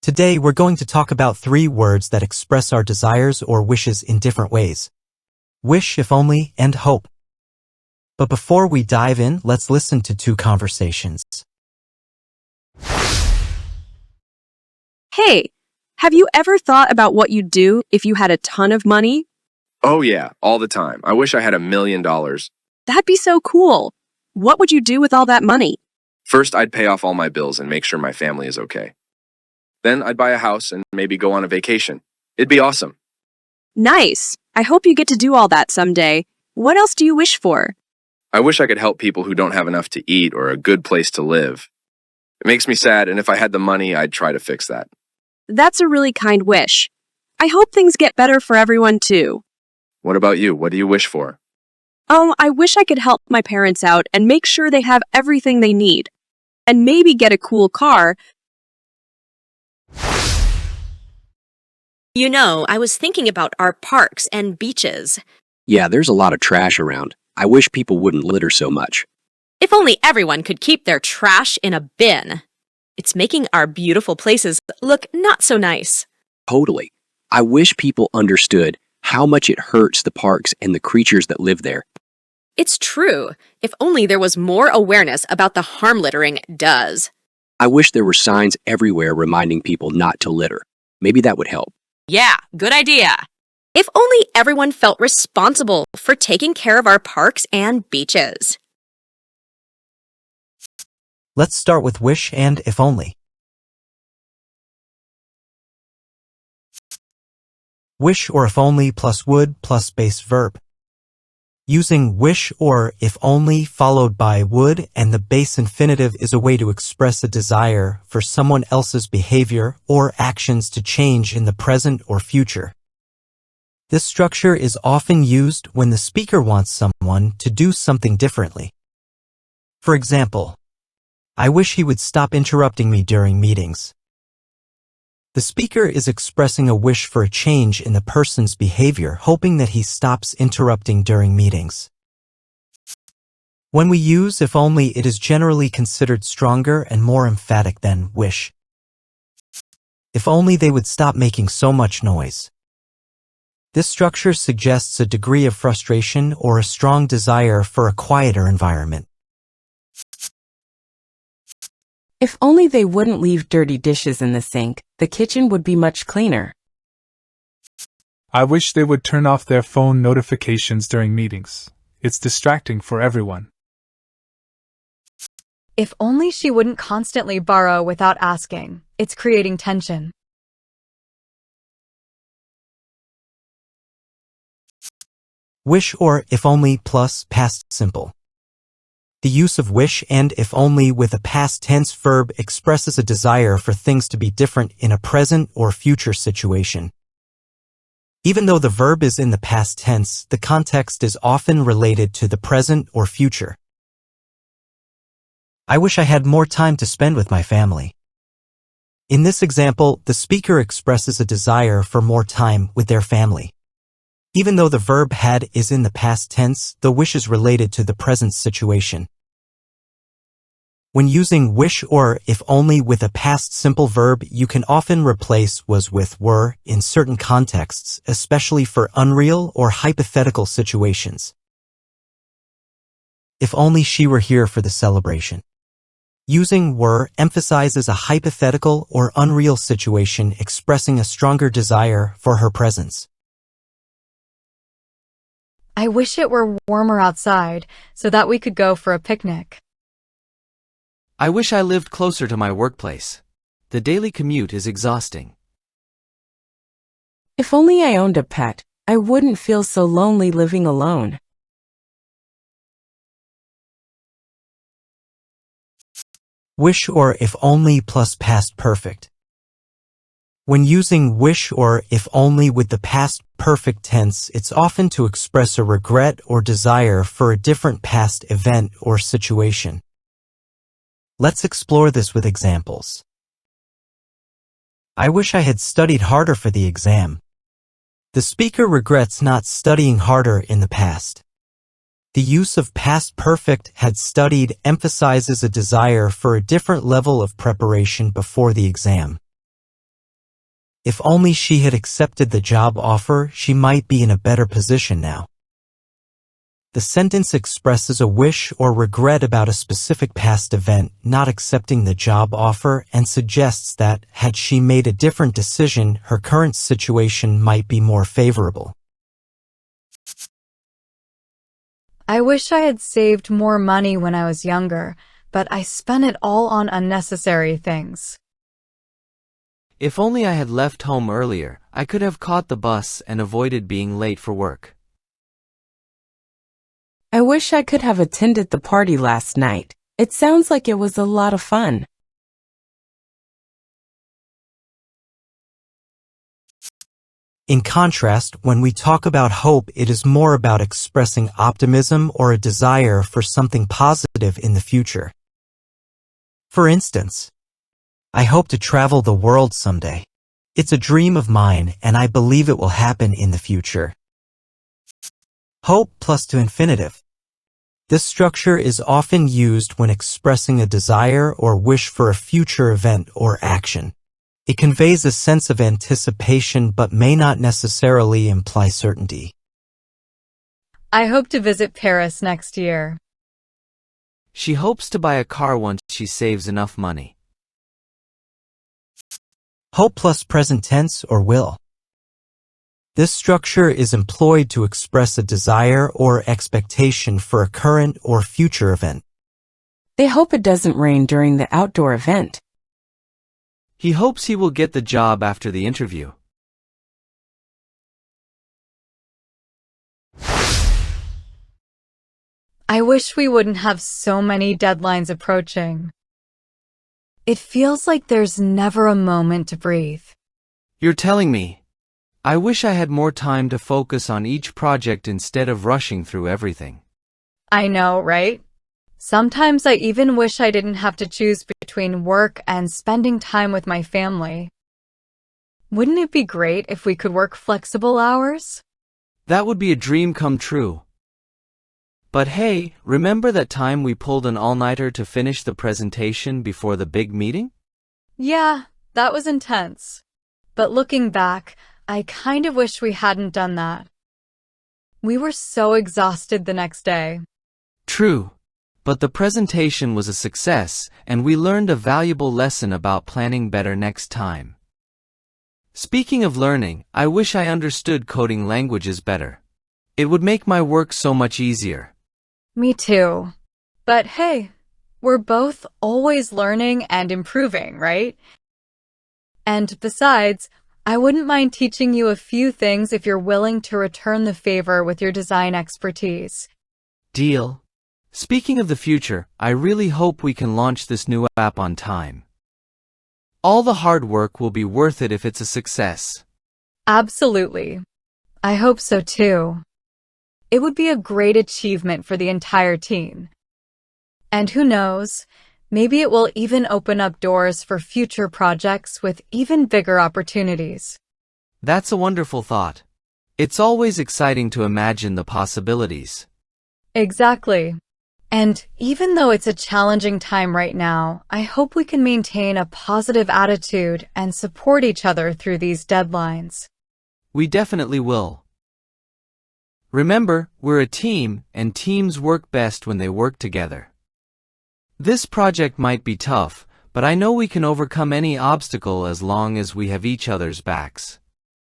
Today we're going to talk about 3 words that express our desires or wishes in different ways. Wish, if only, and hope. But before we dive in, let's listen to 2 conversations. Hey, have you ever thought about what you'd do if you had a ton of money? Oh yeah, all the time. I wish I had $1 million. That'd be so cool. What would you do with all that money? First, I'd pay off all my bills and make sure my family is okay. Then I'd buy a house and maybe go on a vacation. It'd be awesome. Nice. I hope you get to do all that someday. What else do you wish for? I wish I could help people who don't have enough to eat or a good place to live. It makes me sad, and if I had the money, I'd try to fix that. That's a really kind wish. I hope things get better for everyone too. What about you? What do you wish for? I wish I could help my parents out and make sure they have everything they need. And maybe get a cool car. You know, I was thinking about our parks and beaches. Yeah, there's a lot of trash around. I wish people wouldn't litter so much. If only everyone could keep their trash in a bin. It's making our beautiful places look not so nice. Totally. I wish people understood how much it hurts the parks and the creatures that live there. It's true. If only there was more awareness about the harm littering does. I wish there were signs everywhere reminding people not to litter. Maybe that would help. Yeah, good idea. If only everyone felt responsible for taking care of our parks and beaches. Let's start with wish and if only. Wish or if only plus would plus base verb. Using wish or if only followed by would and the base infinitive is a way to express a desire for someone else's behavior or actions to change in the present or future. This structure is often used when the speaker wants someone to do something differently. For example, I wish he would stop interrupting me during meetings. The speaker is expressing a wish for a change in the person's behavior, hoping that he stops interrupting during meetings. When we use if only, it is generally considered stronger and more emphatic than wish. If only they would stop making so much noise. This structure suggests a degree of frustration or a strong desire for a quieter environment. If only they wouldn't leave dirty dishes in the sink, the kitchen would be much cleaner. I wish they would turn off their phone notifications during meetings. It's distracting for everyone. If only she wouldn't constantly borrow without asking. It's creating tension. Wish or if only plus past simple. The use of wish and if only with a past tense verb expresses a desire for things to be different in a present or future situation. Even though the verb is in the past tense, the context is often related to the present or future. I wish I had more time to spend with my family. In this example, the speaker expresses a desire for more time with their family. Even though the verb had is in the past tense, the wish is related to the present situation. When using wish or if only with a past simple verb, you can often replace was with were in certain contexts, especially for unreal or hypothetical situations. If only she were here for the celebration. Using were emphasizes a hypothetical or unreal situation expressing a stronger desire for her presence. I wish it were warmer outside so that we could go for a picnic. I wish I lived closer to my workplace. The daily commute is exhausting. If only I owned a pet, I wouldn't feel so lonely living alone. Wish or if only plus past perfect. When using wish or if only with the past perfect tense, it's often to express a regret or desire for a different past event or situation. Let's explore this with examples. I wish I had studied harder for the exam. The speaker regrets not studying harder in the past. The use of past perfect had studied emphasizes a desire for a different level of preparation before the exam. If only she had accepted the job offer, she might be in a better position now. The sentence expresses a wish or regret about a specific past event, not accepting the job offer, and suggests that, had she made a different decision, her current situation might be more favorable. I wish I had saved more money when I was younger, but I spent it all on unnecessary things. If only I had left home earlier, I could have caught the bus and avoided being late for work. I wish I could have attended the party last night. It sounds like it was a lot of fun. In contrast, when we talk about hope, it is more about expressing optimism or a desire for something positive in the future. For instance, I hope to travel the world someday. It's a dream of mine, and I believe it will happen in the future. Hope plus to infinitive. This structure is often used when expressing a desire or wish for a future event or action. It conveys a sense of anticipation but may not necessarily imply certainty. I hope to visit Paris next year. She hopes to buy a car once she saves enough money. Hope plus present tense or will. This structure is employed to express a desire or expectation for a current or future event. They hope it doesn't rain during the outdoor event. He hopes he will get the job after the interview. I wish we wouldn't have so many deadlines approaching. It feels like there's never a moment to breathe. You're telling me. I wish I had more time to focus on each project instead of rushing through everything. I know, right? Sometimes I even wish I didn't have to choose between work and spending time with my family. Wouldn't it be great if we could work flexible hours? That would be a dream come true. But hey, remember that time we pulled an all-nighter to finish the presentation before the big meeting? Yeah, that was intense. But looking back, I kind of wish we hadn't done that. We were so exhausted the next day. True. But the presentation was a success, and we learned a valuable lesson about planning better next time. Speaking of learning, I wish I understood coding languages better. It would make my work so much easier. Me too. But hey, we're both always learning and improving, right? And besides, I wouldn't mind teaching you a few things if you're willing to return the favor with your design expertise. Deal. Speaking of the future, I really hope we can launch this new app on time. All the hard work will be worth it if it's a success. Absolutely. I hope so too. It would be a great achievement for the entire team. And who knows, maybe it will even open up doors for future projects with even bigger opportunities. That's a wonderful thought. It's always exciting to imagine the possibilities. Exactly. And even though it's a challenging time right now, I hope we can maintain a positive attitude and support each other through these deadlines. We definitely will. Remember, we're a team, and teams work best when they work together. This project might be tough, but I know we can overcome any obstacle as long as we have each other's backs.